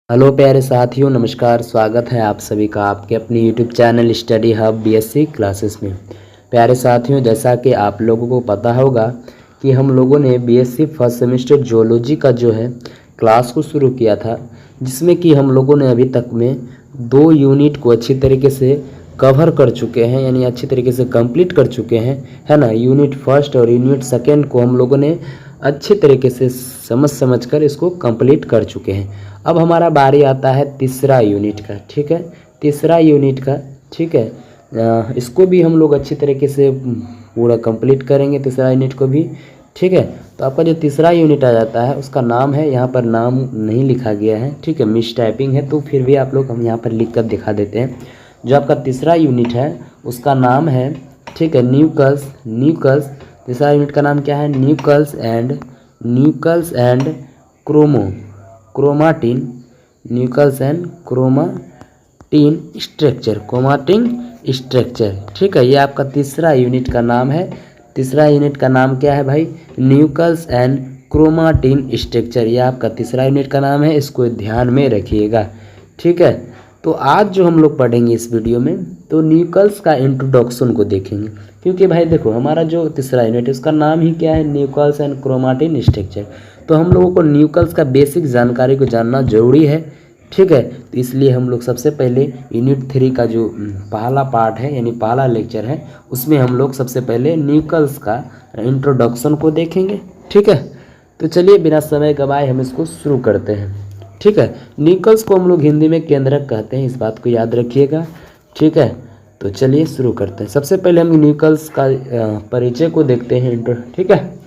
Hello प्यारे साथियों, नमस्कार। स्वागत है आप सभी का आपके अपने YouTube channel study hub BSc classes में। प्यारे साथियों, जैसा कि आप लोगों को पता होगा कि हम लोगों ने बीएससी फर्स्ट सेमेस्टर जियोलॉजी का जो है क्लास को शुरू किया था, जिसमें कि हम लोगों ने अभी तक में 2 यूनिट को अच्छी तरीके से कवर कर चुके हैं, यानी अच्छी तरीके से कंप्लीट कर चुके हैं, है ना। यूनिट फर्स्ट और यूनिट सेकेंड को हम लोगों ने अच्छे तरीके से समझ कर इसको कंप्लीट कर चुके हैं। अब हमारा बारी आता है तीसरा यूनिट का, ठीक है। तीसरा यूनिट का, ठीक है, इसको भी हम लोग अच्छी तरीके से पूरा कंप्लीट करेंगे, तीसरा यूनिट को भी, ठीक है। तो आपका जो तीसरा यूनिट आ जाता है उसका नाम है, यहाँ पर नाम नहीं लिखा गया है, ठीक है, मिस टाइपिंग है, तो फिर भी आप लोग हम यहाँ पर लिख कर दिखा देते हैं। जो आपका तीसरा यूनिट है उसका नाम है, ठीक है, न्यूक्लियस। तीसरा यूनिट का नाम क्या है? Nucleus and chromatin, nucleus and chromatin structure, ठीक है। ये आपका तीसरा यूनिट का नाम है। तीसरा यूनिट का नाम क्या है भाई? Nucleus and chromatin structure. ये आपका तीसरा यूनिट का नाम है, इसको ध्यान में रखिएगा, ठीक है। तो आज जो हम लोग पढ़ेंगे इस वीडियो में, तो न्यूक्लियस का इंट्रोडक्शन को देखेंगे, क्योंकि भाई देखो हमारा जो तीसरा यूनिट है उसका नाम ही क्या है? Nucleus and chromatin structure. तो हम लोगों को न्यूक्लियस का बेसिक जानकारी को जानना जरूरी है, ठीक है। तो इसलिए हम लोग सबसे पहले यूनिट 3 का जो पहला पार्ट है, यानी पहला लेक्चर है, उसमें हम लोग सबसे पहले न्यूक्लियस का इंट्रोडक्शन को देखेंगे, ठीक है। तो चलिए बिना समय गवाए हम इसको शुरू करते हैं, ठीक है। न्यूक्लियस को हम लोग हिंदी में केंद्रक कहते हैं, इस बात को याद रखिएगा, ठीक है। तो चलिए शुरू करते हैं। सबसे पहले हम न्यूक्लियस का परिचय को देखते हैं, ठीक है।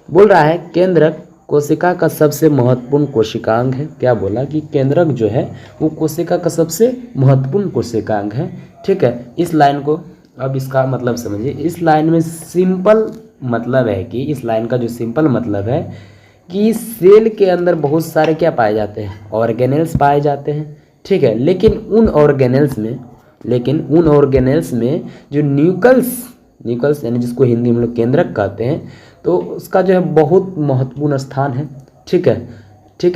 बोल रहा है केंद्रक कोशिका का सबसे महत्वपूर्ण कोशिकांग है। क्या बोला? कि केंद्रक जो है वो कोशिका का सबसे महत्वपूर्ण कोशिकांग है, ठीक है। इस लाइन को अब इसका मतलब समझिए। इस लाइन में सिंपल मतलब है कि इस लाइन का जो सिंपल मतलब है कि सेल के अंदर बहुत सारे क्या पाए जाते हैं? ऑर्गेनेल्स पाए जाते हैं, ठीक है। लेकिन उन ऑर्गेनेल्स में जो न्यूक्लियस यानी जिसको हिंदी में हम लोग केंद्रक कहते हैं, तो उसका जो है बहुत महत्वपूर्ण स्थान है, ठीक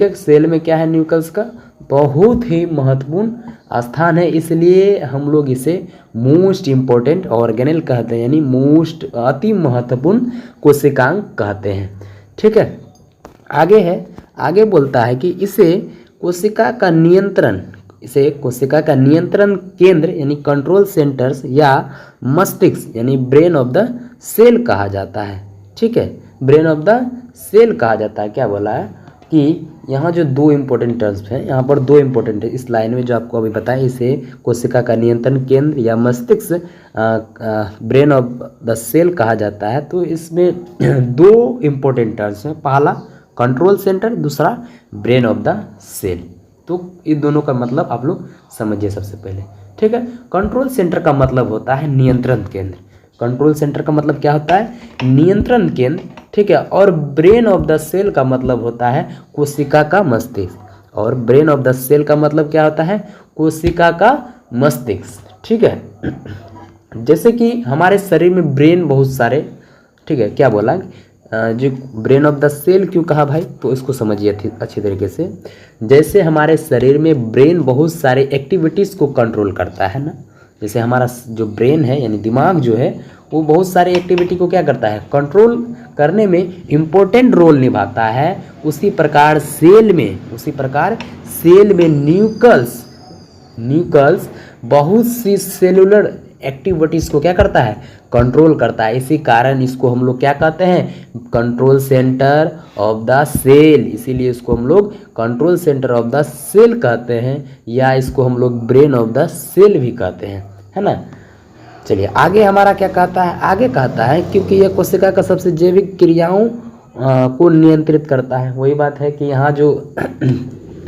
है। सेल में क्या है? न्यूक्लियस का बहुत ही महत्वपूर्ण स्थान है, इसलिए हम लोग इसे मोस्ट इम्पोर्टेंट ऑर्गेनेल कहते हैं, यानी अति महत्वपूर्ण कोशिकांग कहते हैं, ठीक है। आगे बोलता है कि इसे कोशिका का नियंत्रण केंद्र यानी कंट्रोल सेंटर्स या मस्तिष्क यानी ब्रेन ऑफ द सेल कहा जाता है, ठीक है। ब्रेन ऑफ द सेल कहा जाता है। क्या बोला है कि यहाँ जो 2 इंपॉर्टेंट टर्म्स हैं, यहाँ पर 2 इंपॉर्टेंट है इस लाइन में जो आपको अभी बताया। इसे कोशिका का नियंत्रण केंद्र या मस्तिष्क ब्रेन ऑफ द सेल कहा जाता है। तो इसमें 2 इंपॉर्टेंट टर्म्स हैं, पहला कंट्रोल सेंटर, दूसरा ब्रेन ऑफ द सेल। तो इन दोनों का मतलब आप लोग समझिए सबसे पहले, ठीक है। कंट्रोल सेंटर का मतलब होता है नियंत्रण केंद्र। कंट्रोल सेंटर का मतलब क्या होता है? नियंत्रण केंद्र, ठीक है। और ब्रेन ऑफ द सेल का मतलब होता है कोशिका का मस्तिष्क। और ब्रेन ऑफ द सेल का मतलब क्या होता है? कोशिका का मस्तिष्क, ठीक है। जैसे कि हमारे शरीर में ब्रेन बहुत सारे, ठीक है। क्या बोला? जो ब्रेन ऑफ द सेल क्यों कहा भाई? तो इसको समझिए अच्छी तरीके से। जैसे हमारे शरीर में ब्रेन बहुत सारे एक्टिविटीज़ को कंट्रोल करता है ना, जैसे हमारा जो ब्रेन है यानी दिमाग जो है वो बहुत सारे एक्टिविटी को क्या करता है? कंट्रोल करने में इम्पोर्टेंट रोल निभाता है। उसी प्रकार सेल में न्यूक्लियस बहुत सी सेलुलर एक्टिविटीज़ को क्या करता है? कंट्रोल करता है। इसी कारण इसको हम लोग क्या कहते हैं? Control centre of the cell. इसीलिए इसको हम लोग control centre of the cell कहते हैं, या इसको हम लोग ब्रेन ऑफ द सेल भी कहते हैं, है ना। चलिए आगे हमारा क्या कहता है? आगे कहता है क्योंकि यह कोशिका का सबसे जैविक क्रियाओं को नियंत्रित करता है। वही बात है कि यहाँ जो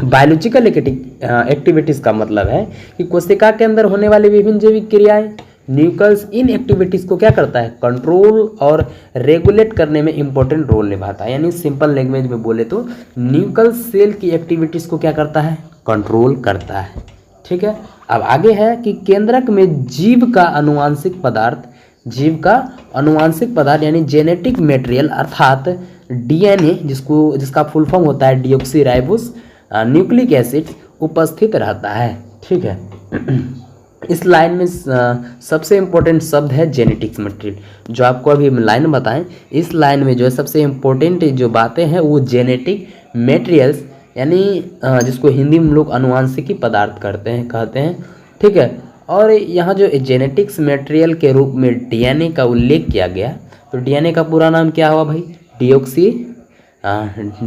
बायोलॉजिकल एक्टिविटीज़ का मतलब है कि कोशिका के अंदर होने वाली विभिन्न जैविक क्रियाएं, न्यूक्लियस इन एक्टिविटीज़ को क्या करता है? कंट्रोल और रेगुलेट करने में इंपॉर्टेंट रोल निभाता है। यानी सिंपल लैंग्वेज में बोले तो न्यूक्लियस सेल की एक्टिविटीज़ को क्या करता है? कंट्रोल करता है, ठीक है। अब आगे है कि केंद्रक में जीव का अनुवांशिक पदार्थ यानी जेनेटिक मटेरियल अर्थात डीएनए, जिसका फुल फॉर्म होता है डीऑक्सी राइबोस न्यूक्लिक एसिड उपस्थित रहता है। ठीक है। इस लाइन में सबसे इम्पोर्टेंट शब्द है जेनेटिक्स मटेरियल। जो आपको अभी लाइन बताएं, इस लाइन में जो है सबसे इम्पोर्टेंट जो बातें हैं वो जेनेटिक मटेरियल्स, यानी जिसको हिंदी में लोग अनुवांशिकी पदार्थ कहते हैं। ठीक है। और यहाँ जो जेनेटिक्स मटेरियल के रूप में डीएनए का उल्लेख किया गया, तो डीएनए का पूरा नाम क्या हुआ भाई?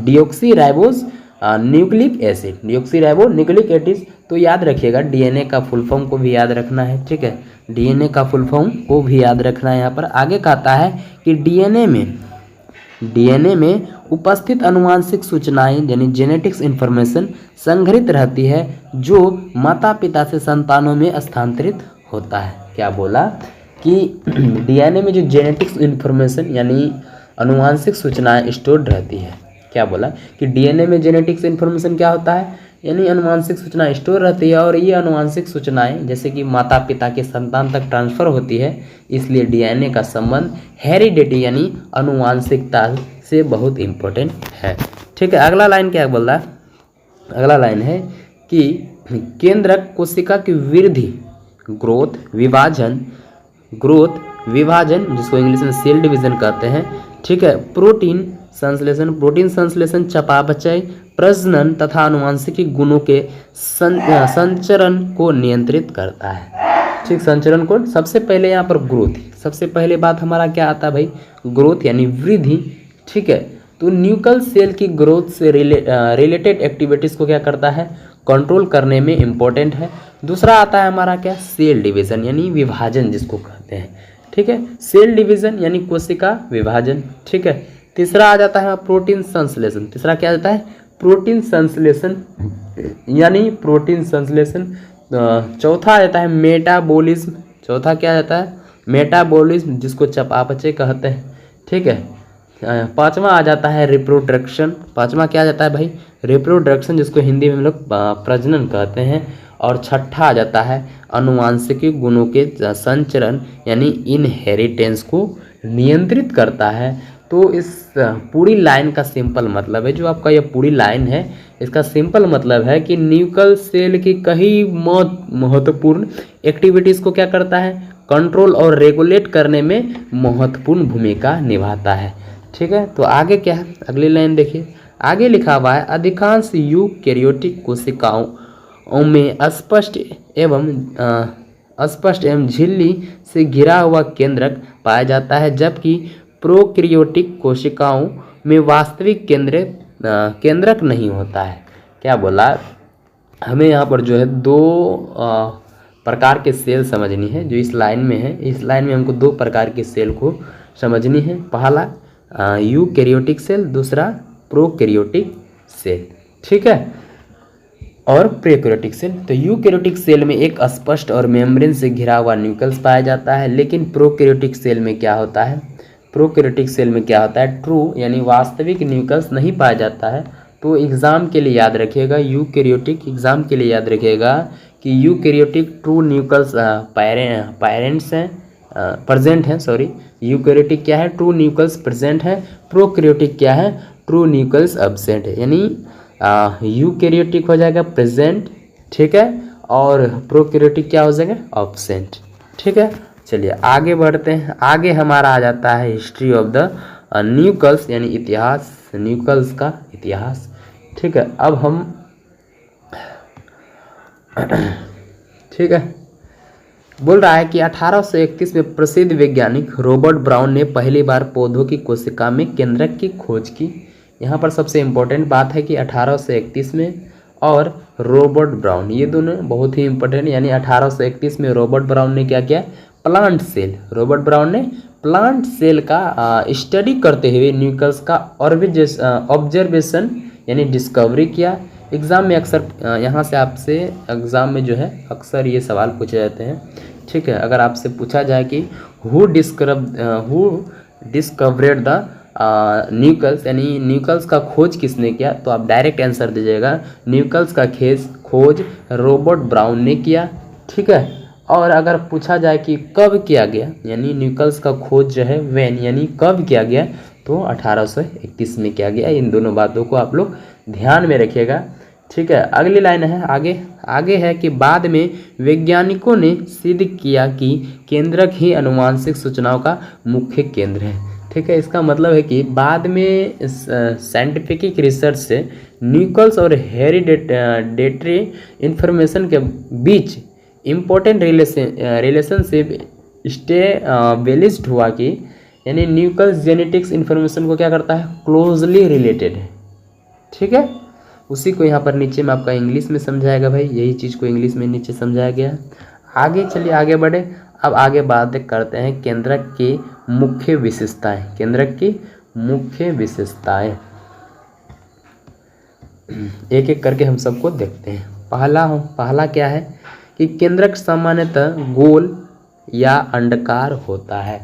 Deoxy ribose nucleic acid, deoxy ribo nucleic acid. तो याद रखिएगा, डीएनए का फुल फॉर्म को भी याद रखना है। ठीक है, डीएनए का फुल फॉर्म को भी याद रखना है। यहाँ पर आगे कहता है कि डीएनए में उपस्थित आनुवंशिक सूचनाएं यानी जेनेटिक्स इंफॉर्मेशन संग्रहित रहती है जो माता पिता से संतानों में स्थानांतरित होता है। क्या बोला कि डीएनए में जो जेनेटिक्स इंफॉर्मेशन यानी आनुवंशिक सूचनाएं स्टोर्ड रहती है। क्या बोला कि डीएनए में जेनेटिक्स इंफॉर्मेशन क्या होता है, यानी आनुवंशिक सूचना स्टोर रहती है, और ये आनुवंशिक सूचनाएं जैसे कि माता पिता के संतान तक ट्रांसफर होती है। इसलिए डीएनए का संबंध हेरिडिटी यानी आनुवंशिकता से बहुत इम्पोर्टेंट है। ठीक है। अगला लाइन क्या बोल रहा है? अगला लाइन है कि केंद्रक कोशिका की वृद्धि, ग्रोथ विभाजन जिसको इंग्लिश में सेल डिवीजन कहते हैं। ठीक है। प्रोटीन संश्लेषण, चयापचय, प्रजनन तथा आनुवंशिक गुणों के संचरण को नियंत्रित करता है। ठीक, संचरण को सबसे पहले यहाँ पर ग्रोथ, सबसे पहले बात हमारा क्या आता है भाई? ग्रोथ यानी वृद्धि। ठीक है। तो न्यूक्लियल सेल की ग्रोथ से रिलेटेड एक्टिविटीज़ को क्या करता है? कंट्रोल करने में इम्पोर्टेंट है। दूसरा आता है हमारा क्या? सेल डिवीजन यानी विभाजन जिसको कहते हैं। ठीक है, सेल डिवीजन यानी कोशिका विभाजन। ठीक है। तीसरा आ जाता है प्रोटीन संश्लेषण। तीसरा क्या आता है? प्रोटीन संश्लेषण यानी प्रोटीन संश्लेषण। चौथा आ जाता है मेटाबॉलिज्म। चौथा क्या आ जाता है? मेटाबॉलिज्म जिसको चयापचय कहते हैं। ठीक है। पांचवा आ जाता है रिप्रोडक्शन। पांचवा क्या आ जाता है भाई? रिप्रोडक्शन जिसको हिंदी में हम लोग प्रजनन कहते हैं। और छठा आ जाता है आनुवंशिक गुणों के संचरण यानी इनहेरिटेंस को नियंत्रित करता है। तो इस पूरी लाइन का सिंपल मतलब है, जो आपका ये पूरी लाइन है इसका सिंपल मतलब है कि न्यूक्लियल सेल की कई महत्वपूर्ण एक्टिविटीज़ को क्या करता है? कंट्रोल और रेगुलेट करने में महत्वपूर्ण भूमिका निभाता है। ठीक है। तो आगे क्या है? अगली लाइन देखिए, आगे लिखा हुआ है अधिकांश यूकेरियोटिक कोशिकाओं में स्पष्ट एवं झिल्ली से घिरा हुआ केंद्रक पाया जाता है, जबकि प्रोकैरियोटिक कोशिकाओं में वास्तविक केंद्रक नहीं होता है। क्या बोला? हमें यहाँ पर जो है दो प्रकार के सेल समझनी है जो इस लाइन में है। इस लाइन में हमको दो प्रकार के सेल को समझनी है। पहला यूकैरियोटिक सेल, दूसरा प्रोकैरियोटिक सेल। ठीक है, और प्रोकैरियोटिक सेल। तो यूकैरियोटिक सेल में एक स्पष्ट और मेम्ब्रेन से घिरा हुआ न्यूक्लियस पाया जाता है, लेकिन प्रोकैरियोटिक सेल में क्या होता है? प्रोकैरियोटिक सेल में क्या होता है? ट्रू यानी वास्तविक न्यूक्लियस नहीं पाया जाता है। तो एग्जाम के लिए याद रखिएगा, यूकैरियोटिक एग्जाम के लिए याद रखिएगा कि यूकैरियोटिक ट्रू न्यूक्लियस पेरेंट्स हैं, प्रेजेंट हैं, सॉरी। यूकैरियोटिक क्या है? ट्रू न्यूक्लियस प्रेजेंट है। प्रोकैरियोटिक क्या है? ट्रू न्यूक्लियस एब्सेंट है। यानी यूकैरियोटिक हो जाएगा प्रेजेंट, ठीक है, और प्रोकैरियोटिक क्या हो जाएगा? एब्सेंट। ठीक है, चलिए आगे बढ़ते हैं। आगे हमारा आ जाता है हिस्ट्री ऑफ द न्यूक्लियस यानी इतिहास, न्यूक्लियस का इतिहास। ठीक है, अब हम ठीक है, बोल रहा है कि 1831 में प्रसिद्ध वैज्ञानिक रॉबर्ट ब्राउन ने पहली बार पौधों की कोशिका में केंद्रक की खोज की। यहाँ पर सबसे इम्पोर्टेंट बात है कि 1831 में और रॉबर्ट ब्राउन, ये दोनों बहुत ही इंपॉर्टेंट। यानी 1831 में रॉबर्ट ब्राउन ने क्या किया? प्लांट सेल, रॉबर्ट ब्राउन ने प्लांट सेल का स्टडी करते हुए न्यूक्लियस का ऑब्जर्वेशन यानी डिस्कवरी किया। एग्ज़ाम में अक्सर यहाँ से आपसे एग्ज़ाम में जो है अक्सर ये सवाल पूछे जाते हैं। ठीक है, अगर आपसे पूछा जाए कि हु डिस्कवरेड द न्यूक्लियस यानी न्यूक्लियस का खोज किसने किया, तो आप डायरेक्ट आंसर दीजिएगा न्यूक्लियस का खोज रॉबर्ट ब्राउन ने किया। ठीक है, और अगर पूछा जाए कि कब किया गया यानी न्यूक्लियस का खोज जो है व्हेन यानी कब किया गया, तो 1831 में किया गया। इन दोनों बातों को आप लोग ध्यान में रखिएगा ठीक है। अगली लाइन है आगे, आगे है कि बाद में वैज्ञानिकों ने सिद्ध किया कि केंद्रक ही आनुवंशिक सूचनाओं का मुख्य केंद्र है। ठीक है, इसका मतलब है कि बाद में साइंटिफिक रिसर्च से न्यूक्लियस और हेरिडेटरी इंफॉर्मेशन के बीच इम्पोर्टेंट रिलेशनशिप स्टेबलिश्ड हुआ कि यानी न्यूक्लियस जेनेटिक्स इंफॉर्मेशन को क्या करता है, क्लोजली रिलेटेड है। ठीक है, उसी को यहाँ पर नीचे में आपका इंग्लिश में समझाएगा भाई, यही चीज़ को इंग्लिश में नीचे समझाया गया है। आगे चलिए आगे बढ़े। अब आगे बात करते हैं केंद्रक की मुख्य विशेषताएं, केंद्रक की मुख्य विशेषताएं एक एक करके हम सबको देखते हैं। पहला क्या है कि केंद्रक सामान्यतः गोल या अंडाकार होता है।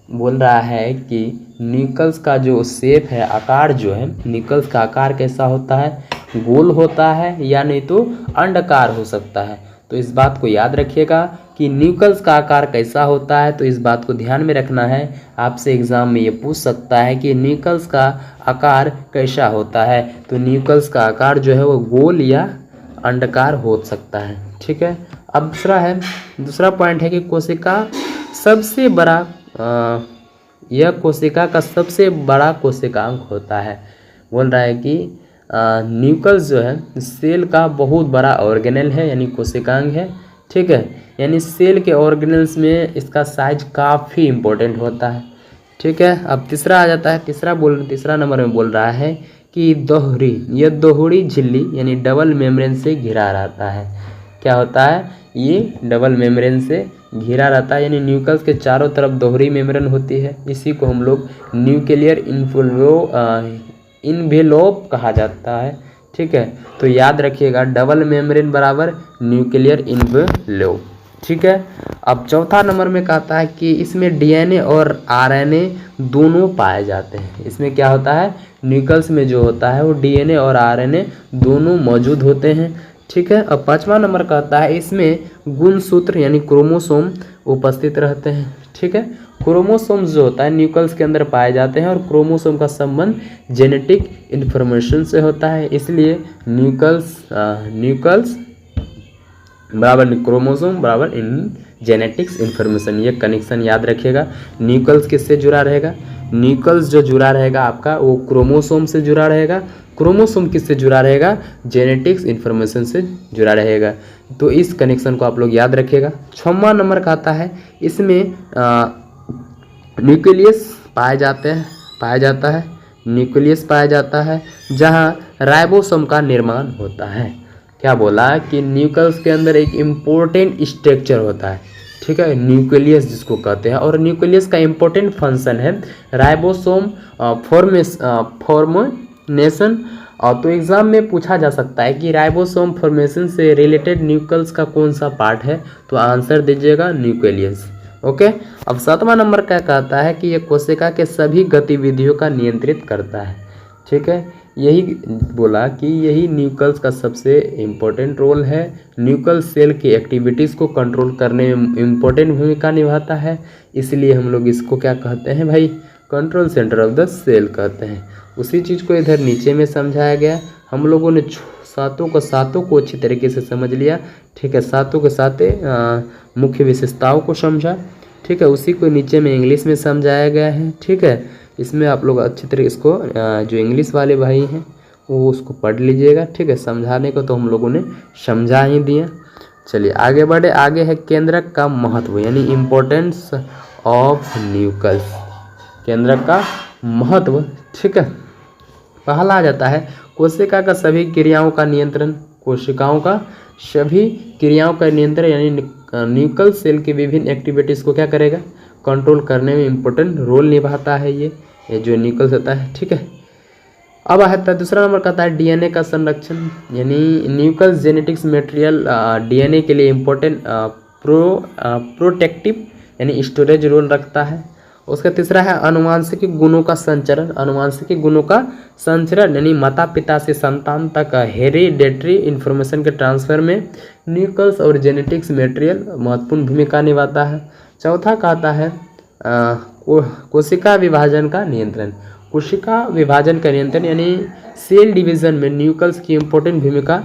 बोल रहा है कि न्यूक्लियस का जो शेप है, आकार जो है, न्यूक्लियस का आकार कैसा होता है, गोल होता है या नहीं तो अंडाकार हो सकता है। तो इस बात को याद रखिएगा कि न्यूक्लियस का आकार कैसा होता है, तो इस बात को ध्यान में रखना है। आपसे एग्जाम में ये पूछ सकता है कि न्यूक्लियस का आकार कैसा होता है, तो न्यूक्लियस का आकार जो है वो गोल या अंडाकार हो सकता है। ठीक है, अब दूसरा पॉइंट है कि कोशिका सबसे बड़ा यह कोशिका का सबसे बड़ा कोशिकांग होता है। बोल रहा है कि न्यूक्लियस जो है सेल का बहुत बड़ा ऑर्गेनेल है, यानी कोशिकांग है। ठीक है, यानी सेल के ऑर्गेनेल्स में इसका साइज काफ़ी इम्पोर्टेंट होता है। ठीक है, अब तीसरा आ जाता है। तीसरा नंबर में बोल रहा है कि दोहरी झिल्ली यानी डबल मेम्ब्रेन से घिरा रहता है। क्या होता है, ये डबल मेम्ब्रेन से घिरा रहता है, यानी न्यूक्लियस के चारों तरफ दोहरी मेम्ब्रेन होती है। इसी को हम लोग न्यूक्लियर इन्वेलोप कहा जाता है। ठीक है, तो याद रखिएगा डबल मेम्ब्रेन बराबर न्यूक्लियर इन्वेलोप। ठीक है, अब चौथा नंबर में कहता है कि इसमें डीएनए और आरएनए दोनों पाए जाते हैं। इसमें क्या होता है, न्यूक्लियस में जो होता है वो डीएनए और आरएनए दोनों मौजूद होते हैं। ठीक है, अब पांचवा नंबर कहता है इसमें गुणसूत्र यानी क्रोमोसोम उपस्थित रहते हैं। ठीक है, क्रोमोसोम्स जो होता है न्यूक्लियस के अंदर पाए जाते हैं और क्रोमोसोम का संबंध जेनेटिक इन्फॉर्मेशन से होता है। इसलिए न्यूक्लियस बराबर क्रोमोसोम बराबर इन जेनेटिक्स इन्फॉर्मेशन, ये कनेक्शन याद रखिएगा। न्यूक्लियस किससे जुड़ा रहेगा, न्यूक्लियस जो जुड़ा रहेगा आपका वो क्रोमोसोम से जुड़ा रहेगा। क्रोमोसोम किससे जुड़ा रहेगा, जेनेटिक्स इन्फॉर्मेशन से जुड़ा रहेगा। तो इस कनेक्शन को आप लोग याद रखिएगा। 6वां नंबर का आता है इसमें न्यूक्लियस पाया जाता है न्यूक्लियस पाया जाता है जहां राइबोसोम का निर्माण होता है। क्या बोला कि न्यूक्लियस के अंदर एक इम्पोर्टेंट स्ट्रक्चर होता है। ठीक है, न्यूक्लियस जिसको कहते हैं, और न्यूक्लियस का इम्पोर्टेंट फंक्शन है राइबोसोम फॉर्मेशन। तो एग्जाम में पूछा जा सकता है कि राइबोसोम फॉर्मेशन से रिलेटेड न्यूक्लियस का कौन सा पार्ट है, तो आंसर दीजिएगा न्यूक्लियस। ओके, अब 7वां नंबर क्या कहता है कि यह कोशिका के सभी गतिविधियों का नियंत्रित करता है। ठीक है, यही बोला कि यही न्यूक्लियस का सबसे इम्पोर्टेंट रोल है। न्यूक्लियस सेल की एक्टिविटीज़ को कंट्रोल करने में इम्पोर्टेंट भूमिका निभाता है। इसलिए हम लोग इसको क्या कहते हैं भाई, control centre of the cell कहते हैं। उसी चीज़ को इधर नीचे में समझाया गया। हम लोगों ने सातों को अच्छी तरीके से समझ लिया। ठीक है, सातों के साथ मुख्य विशेषताओं को समझा। ठीक है, उसी को नीचे में इंग्लिश में समझाया गया है। ठीक है, इसमें आप लोग अच्छी तरीके इसको जो इंग्लिश वाले भाई हैं वो उसको पढ़ लीजिएगा। ठीक है, समझाने को तो हम लोगों ने समझा ही दिया। चलिए आगे बढ़े। आगे है केंद्रक का महत्व यानी इम्पोर्टेंस ऑफ न्यूक्लियस, केंद्रक का महत्व। ठीक है, पहला आ जाता है कोशिका का सभी क्रियाओं का नियंत्रण। कोशिकाओं का सभी क्रियाओं का नियंत्रण यानी न्यूक्लियस सेल की विभिन्न एक्टिविटीज़ को क्या करेगा, कंट्रोल करने में इम्पोर्टेंट रोल निभाता है ये जो न्यूक्लियस होता है। ठीक है, अब आता है दूसरा नंबर कहता है डीएनए का संरक्षण यानी न्यूक्लियस जेनेटिक्स मटेरियल डीएनए के लिए इम्पोर्टेंट प्रोटेक्टिव यानी स्टोरेज रोल रखता है। उसका तीसरा है आनुवांशिक गुणों का संचरण। आनुवांशिक गुणों का संचरण यानी माता पिता से संतान तक हेरिडेटरी इन्फॉर्मेशन के ट्रांसफर में न्यूक्लियस और जेनेटिक्स मटेरियल महत्वपूर्ण भूमिका निभाता है। चौथा कहता है कोशिका विभाजन का नियंत्रण। कोशिका विभाजन का नियंत्रण यानी सेल डिवीजन में न्यूक्लियस की इम्पोर्टेंट भूमिका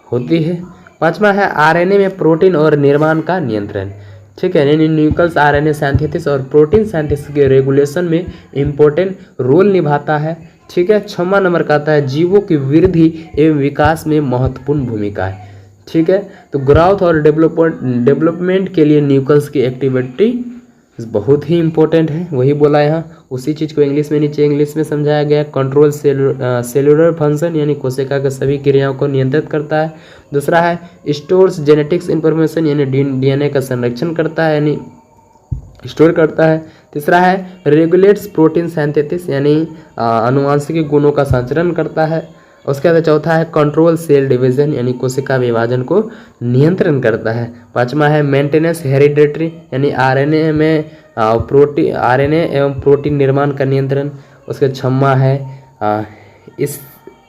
होती है। पांचवा है आरएनए में प्रोटीन और निर्माण का नियंत्रण, ठीक है, यानी न्यूक्लियस आरएनए सिंथेसिस और प्रोटीन सिंथेसिस के रेगुलेशन में इम्पोर्टेंट रोल निभाता है, ठीक है। 6वां नंबर का आता है जीवों की वृद्धि एवं विकास में महत्वपूर्ण भूमिका है, ठीक है। तो ग्रोथ और डेवलपमेंट के लिए न्यूक्लियस की एक्टिविटी बहुत ही इंपॉर्टेंट है, वही बोला यहाँ। उसी चीज़ को इंग्लिश में नीचे इंग्लिश में समझाया गया। कंट्रोल सेलुलर फंक्शन यानी कोशिका के सभी क्रियाओं को नियंत्रित करता है। दूसरा है स्टोर्स जेनेटिक्स इंफॉर्मेशन यानी डीएनए का संरक्षण करता है यानी स्टोर करता है। तीसरा है रेगुलेट्स प्रोटीन सिंथेसिस यानी आनुवांशिक गुणों का संचरण करता है। उसके बाद चौथा है कंट्रोल सेल डिवीजन यानी कोशिका विभाजन को नियंत्रण करता है। पांचवा है मेंटेनेंस हेरिडेटरी यानी आरएनए में आरएनए एवं प्रोटीन निर्माण का नियंत्रण। उसके छठवां है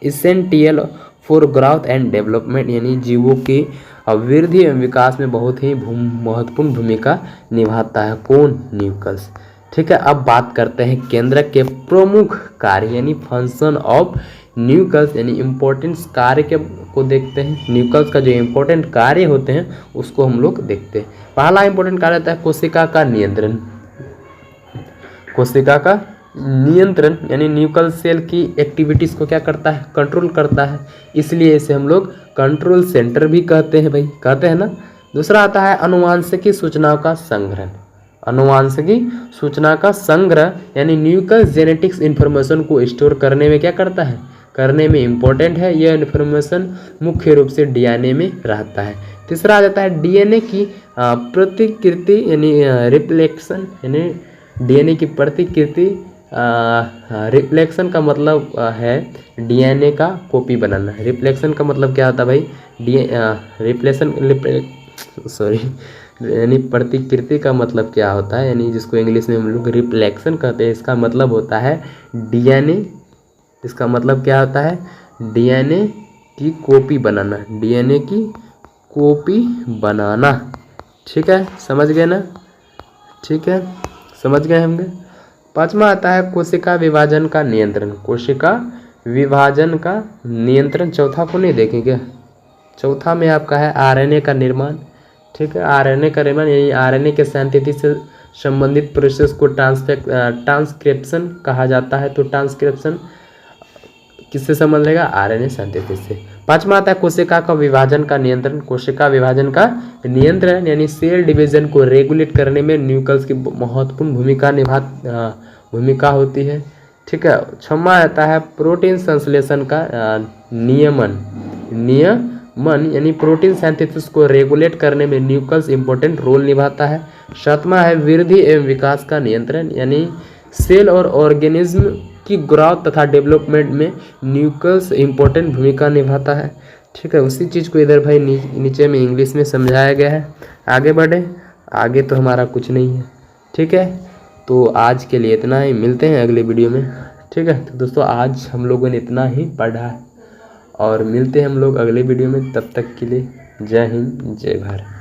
essential for growth and development यानी जीवों की वृद्धि एवं विकास में बहुत ही महत्वपूर्ण भूमिका निभाता है कौन, न्यूक्लियस, ठीक है। अब बात करते हैं केंद्रक के प्रमुख कार्य यानी फंक्शन ऑफ न्यूक्लियस यानी इम्पोर्टेंट कार्य को देखते हैं। न्यूक्लियस का जो इम्पोर्टेंट कार्य होते हैं उसको हम लोग देखते हैं। पहला इम्पोर्टेंट कार्य होता है कोशिका का नियंत्रण। कोशिका का नियंत्रण यानी न्यूक्लियस सेल की एक्टिविटीज़ को क्या करता है, कंट्रोल करता है, इसलिए इसे हम लोग कंट्रोल सेंटर भी कहते हैं भाई, कहते हैं ना। दूसरा आता है अनुवांशिकी सूचनाओं का संग्रहण। अनुवांशिकी सूचना का संग्रह यानी न्यूक्लियस जेनेटिक्स इंफॉर्मेशन को स्टोर करने में क्या करता है, करने में इम्पोर्टेंट है। यह इन्फॉर्मेशन मुख्य रूप से डीएनए में रहता है। तीसरा आ जाता है डीएनए की प्रतिकृति यानी रिफ्लेक्शन यानी डीएनए की प्रतिकृति रिफ्लेक्शन का मतलब है डीएनए का कॉपी बनाना। रिफ्लेक्शन का मतलब क्या होता है भाई, यानी प्रतिकृति का मतलब क्या होता है, यानी जिसको इंग्लिश में हम लोग रिफ्लेक्शन कहते हैं, इसका मतलब होता है डीएनए, इसका मतलब क्या होता है डीएनए की कॉपी बनाना, डीएनए की कॉपी बनाना, ठीक है, समझ गए ना, ठीक है, समझ गए होंगे। पांचवा आता है कोशिका विभाजन का नियंत्रण। कोशिका विभाजन का नियंत्रण चौथा को नहीं देखेंगे। चौथा में आपका है आरएनए का निर्माण, ठीक है। आरएनए का निर्माण यानी आरएनए के सिंथेसिस से संबंधित प्रोसेस को ट्रांसक्रिप्शन कहा जाता है। तो ट्रांसक्रिप्शन किससे संबंध रहेगा, आरएनए सिंथेसिस से। पांचवा आता है कोशिका का विभाजन का नियंत्रण। कोशिका विभाजन का नियंत्रण यानी सेल डिवीजन को रेगुलेट करने में न्यूक्लियस की महत्वपूर्ण भूमिका होती है, ठीक है। छठवां आता है प्रोटीन संश्लेषण का नियमन यानी प्रोटीन सिंथेसिस को रेगुलेट करने में न्यूक्लियस इंपॉर्टेंट रोल निभाता है। सातवां है वृद्धि एवं विकास का नियंत्रण यानी सेल और ऑर्गेनिज्म की ग्रोथ तथा डेवलपमेंट में न्यूक्लियस इंपॉर्टेंट भूमिका निभाता है, ठीक है। उसी चीज़ को इधर भाई नीचे में इंग्लिश में समझाया गया है। आगे बढ़े, आगे तो हमारा कुछ नहीं है, ठीक है। तो आज के लिए इतना ही, मिलते हैं अगले वीडियो में, ठीक है। तो दोस्तों आज हम लोगों ने इतना ही पढ़ा है और मिलते हैं हम लोग अगले वीडियो में, तब तक के लिए जय हिंद जय भारत।